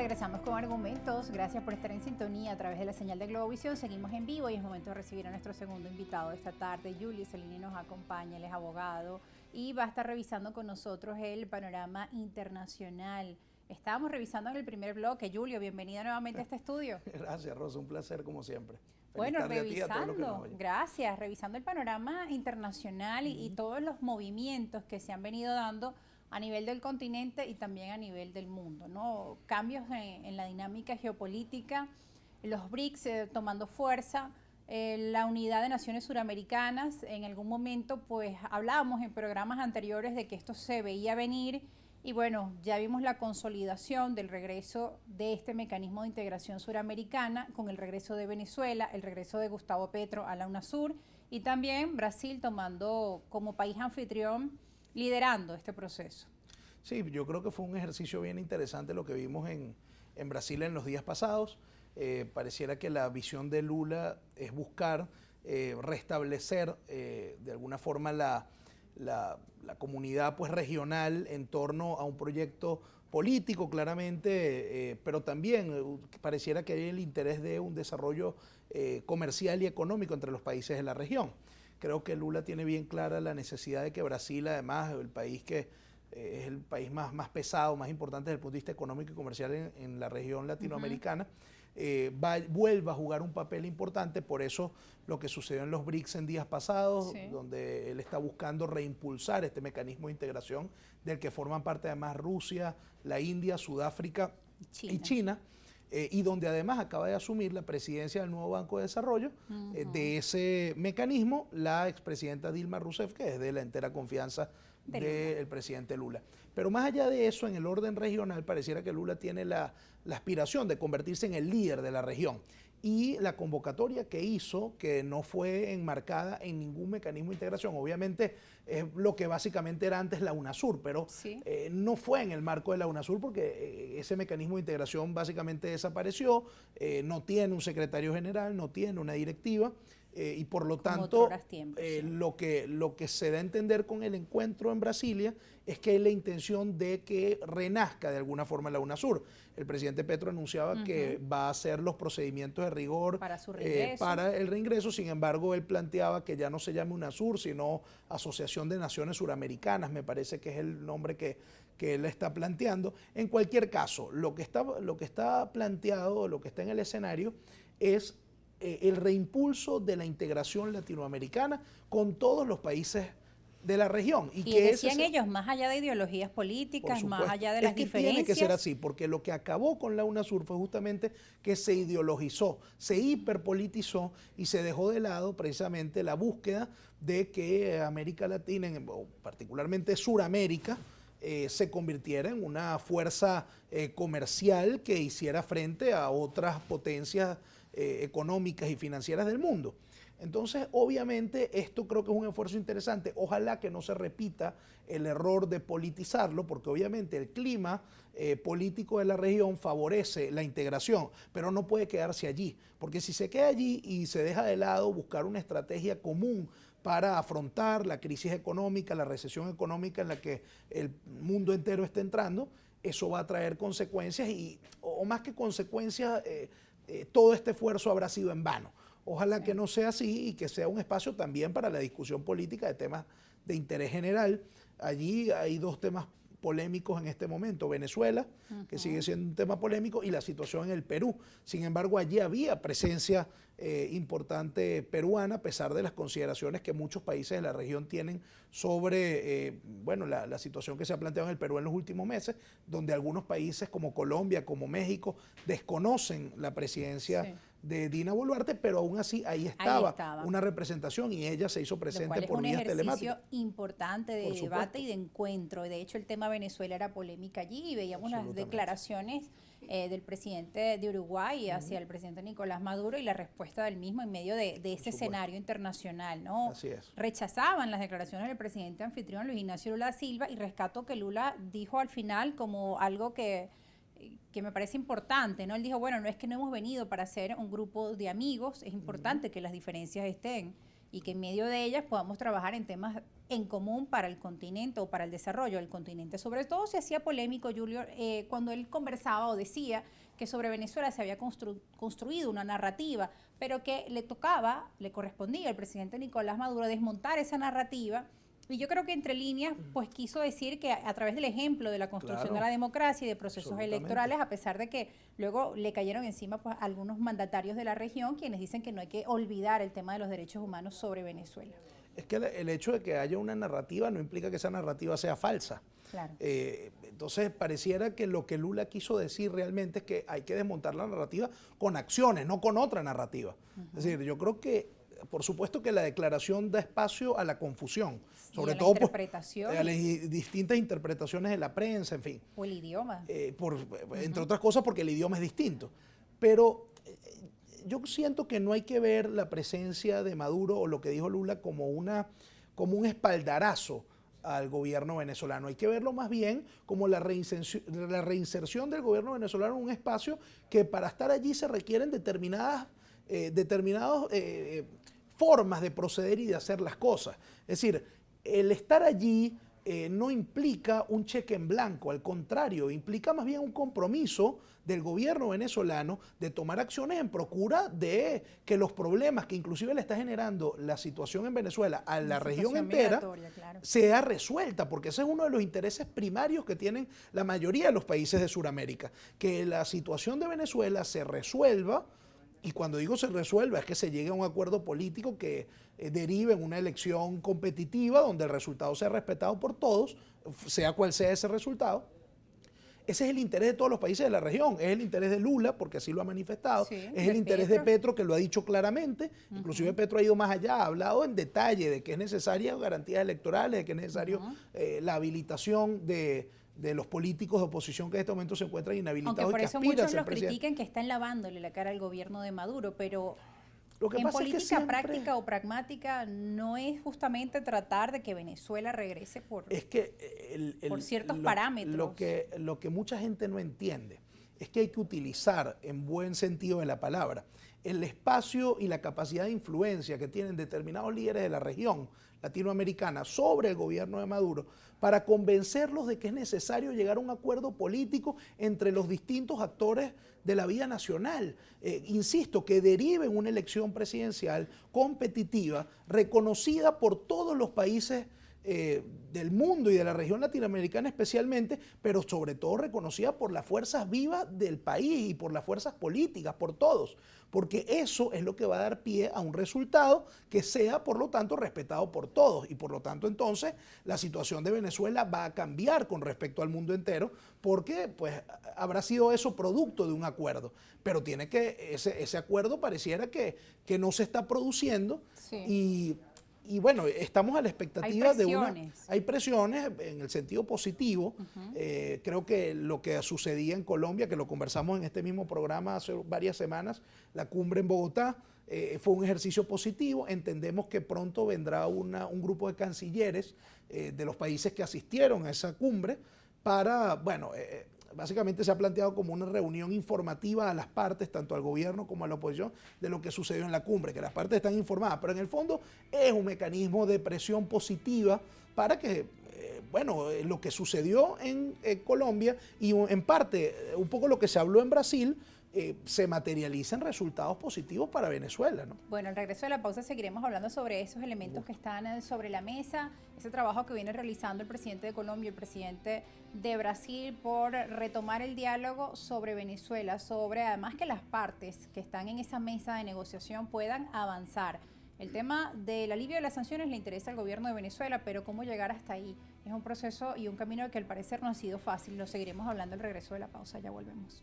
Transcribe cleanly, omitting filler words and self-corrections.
regresamos con argumentos. Gracias por estar en sintonía a través de la señal de Globovisión. Seguimos en vivo y es momento de recibir a nuestro segundo invitado de esta tarde. Julio Cellini nos acompaña, él es abogado y va a estar revisando con nosotros el panorama internacional. Estábamos revisando en el primer bloque. Julio, bienvenida nuevamente a este estudio. Gracias, Rosa, un placer como siempre. Bueno, revisando, gracias, revisando el panorama internacional y todos los movimientos que se han venido dando a nivel del continente y también a nivel del mundo, ¿no? Cambios en la dinámica geopolítica, los BRICS tomando fuerza, la unidad de naciones suramericanas. En algún momento, pues, hablábamos en programas anteriores de que esto se veía venir y bueno, ya vimos la consolidación del regreso de este mecanismo de integración suramericana con el regreso de Venezuela, el regreso de Gustavo Petro a la UNASUR y también Brasil tomando como país anfitrión liderando este proceso. Sí, yo creo que fue un ejercicio bien interesante lo que vimos en Brasil en los días pasados. Pareciera que la visión de Lula es buscar restablecer de alguna forma la comunidad pues, regional en torno a un proyecto político claramente, pero también pareciera que hay el interés de un desarrollo comercial y económico entre los países de la región. Creo que Lula tiene bien clara la necesidad de que Brasil, además, el país que es el país más pesado, más importante desde el punto de vista económico y comercial en la región latinoamericana, vuelva a jugar un papel importante. Por eso lo que sucedió en los BRICS en días pasados, donde él está buscando reimpulsar este mecanismo de integración del que forman parte además Rusia, la India, Sudáfrica y China. Y donde además acaba de asumir la presidencia del nuevo Banco de Desarrollo de ese mecanismo la expresidenta Dilma Rousseff, que es de la entera confianza del presidente Lula. Pero más allá de eso, en el orden regional, pareciera que Lula tiene la aspiración de convertirse en el líder de la región. Y la convocatoria que hizo, que no fue enmarcada en ningún mecanismo de integración, obviamente es lo que básicamente era antes la UNASUR, pero no fue en el marco de la UNASUR porque ese mecanismo de integración básicamente desapareció, no tiene un secretario general, no tiene una directiva. Y por lo tanto, lo que se da a entender con el encuentro en Brasilia es que hay la intención de que renazca de alguna forma la UNASUR. El presidente Petro anunciaba que va a hacer los procedimientos de rigor para el reingreso. Sin embargo, él planteaba que ya no se llame UNASUR, sino Asociación de Naciones Suramericanas, me parece que es el nombre que él está planteando. En cualquier caso, lo que está planteado, lo que está en el escenario es el reimpulso de la integración latinoamericana con todos los países de la región. Y que decían ellos, más allá de ideologías políticas, más allá de las diferencias. Tiene que ser así, porque lo que acabó con la UNASUR fue justamente que se ideologizó, se hiperpolitizó y se dejó de lado precisamente la búsqueda de que América Latina, particularmente Suramérica, se convirtiera en una fuerza comercial que hiciera frente a otras potencias económicas y financieras del mundo. Entonces, obviamente, esto creo que es un esfuerzo interesante. Ojalá que no se repita el error de politizarlo, porque obviamente el clima político de la región favorece la integración, pero no puede quedarse allí, porque si se queda allí y se deja de lado buscar una estrategia común para afrontar la crisis económica, la recesión económica en la que el mundo entero está entrando, eso va a traer consecuencias o más que consecuencias, todo este esfuerzo habrá sido en vano. Ojalá que no sea así y que sea un espacio también para la discusión política de temas de interés general. Allí hay dos temas polémicos en este momento: Venezuela, que sigue siendo un tema polémico, y la situación en el Perú. Sin embargo, allí había presencia importante peruana, a pesar de las consideraciones que muchos países de la región tienen sobre la situación que se ha planteado en el Perú en los últimos meses, donde algunos países como Colombia, como México, desconocen la presidencia de Dina Boluarte, pero aún así ahí estaba una representación y ella se hizo presente por vías telemáticas. Es un ejercicio importante de debate y de encuentro. De hecho, el tema Venezuela era polémica allí y veíamos las declaraciones del presidente de Uruguay hacia el presidente Nicolás Maduro y la respuesta del mismo en medio de ese escenario internacional, ¿no? Así es. Rechazaban las declaraciones del presidente anfitrión Luis Ignacio Lula da Silva, y rescato que Lula dijo al final como algo que me parece importante, ¿no? Él dijo, bueno, no es que no hemos venido para ser un grupo de amigos, es importante que las diferencias estén y que en medio de ellas podamos trabajar en temas en común para el continente o para el desarrollo del continente. Sobre todo se hacía polémico, Julio, cuando él conversaba o decía que sobre Venezuela se había construido una narrativa, pero que le correspondía al presidente Nicolás Maduro desmontar esa narrativa. Y yo creo que entre líneas, pues quiso decir que a través del ejemplo de la construcción de la democracia y de procesos electorales, a pesar de que luego le cayeron encima pues algunos mandatarios de la región, quienes dicen que no hay que olvidar el tema de los derechos humanos sobre Venezuela. Es que el hecho de que haya una narrativa no implica que esa narrativa sea falsa. Claro. Entonces pareciera que lo que Lula quiso decir realmente es que hay que desmontar la narrativa con acciones, no con otra narrativa. Es decir, yo creo que por supuesto que la declaración da espacio a la confusión, sobre todo a las distintas interpretaciones de la prensa, en fin. O el idioma. Entre otras cosas porque el idioma es distinto. Pero yo siento que no hay que ver la presencia de Maduro o lo que dijo Lula como un espaldarazo al gobierno venezolano. Hay que verlo más bien como la reinserción del gobierno venezolano en un espacio que para estar allí se requieren determinadas formas de proceder y de hacer las cosas. Es decir, el estar allí no implica un cheque en blanco, al contrario, implica más bien un compromiso del gobierno venezolano de tomar acciones en procura de que los problemas que inclusive le está generando la situación en Venezuela a la región entera sea resuelta, porque ese es uno de los intereses primarios que tienen la mayoría de los países de Sudamérica, que la situación de Venezuela se resuelva. Y cuando digo se resuelva, es que se llegue a un acuerdo político que derive en una elección competitiva donde el resultado sea respetado por todos, sea cual sea ese resultado. Ese es el interés de todos los países de la región, es el interés de Lula, porque así lo ha manifestado, es el interés de Petro, que lo ha dicho claramente, inclusive Petro ha ido más allá, ha hablado en detalle de que es necesaria garantías electorales, de que es necesario la habilitación de los políticos de oposición que en este momento se encuentran inhabilitados. Aunque por eso muchos los critican que están lavándole la cara al gobierno de Maduro, pero en política práctica o pragmática no es justamente tratar de que Venezuela regrese por ciertos parámetros. Lo que mucha gente no entiende es que hay que utilizar, en buen sentido de la palabra, el espacio y la capacidad de influencia que tienen determinados líderes de la región latinoamericana sobre el gobierno de Maduro para convencerlos de que es necesario llegar a un acuerdo político entre los distintos actores de la vida nacional. Insisto, que derive en una elección presidencial competitiva, reconocida por todos los países del mundo y de la región latinoamericana especialmente, pero sobre todo reconocida por las fuerzas vivas del país y por las fuerzas políticas, por todos, porque eso es lo que va a dar pie a un resultado que sea, por lo tanto, respetado por todos y por lo tanto, entonces, la situación de Venezuela va a cambiar con respecto al mundo entero, porque pues habrá sido eso producto de un acuerdo, pero tiene que, ese acuerdo pareciera que no se está produciendo. Sí. Y bueno, estamos a la expectativa de una... Hay presiones en el sentido positivo. Creo que lo que sucedía en Colombia, que lo conversamos en este mismo programa hace varias semanas, la cumbre en Bogotá, fue un ejercicio positivo. Entendemos que pronto vendrá un grupo de cancilleres de los países que asistieron a esa cumbre para, bueno... básicamente se ha planteado como una reunión informativa a las partes, tanto al gobierno como a la oposición, de lo que sucedió en la cumbre, que las partes están informadas, pero en el fondo es un mecanismo de presión positiva para que, lo que sucedió en Colombia y en parte un poco lo que se habló en Brasil, se materializan resultados positivos para Venezuela, ¿no? Bueno, al regreso de la pausa seguiremos hablando sobre esos elementos que están sobre la mesa, ese trabajo que viene realizando el presidente de Colombia y el presidente de Brasil por retomar el diálogo sobre Venezuela, sobre además que las partes que están en esa mesa de negociación puedan avanzar. El tema del alivio de las sanciones le interesa al gobierno de Venezuela, pero cómo llegar hasta ahí es un proceso y un camino que al parecer no ha sido fácil. Lo seguiremos hablando al regreso de la pausa, ya volvemos.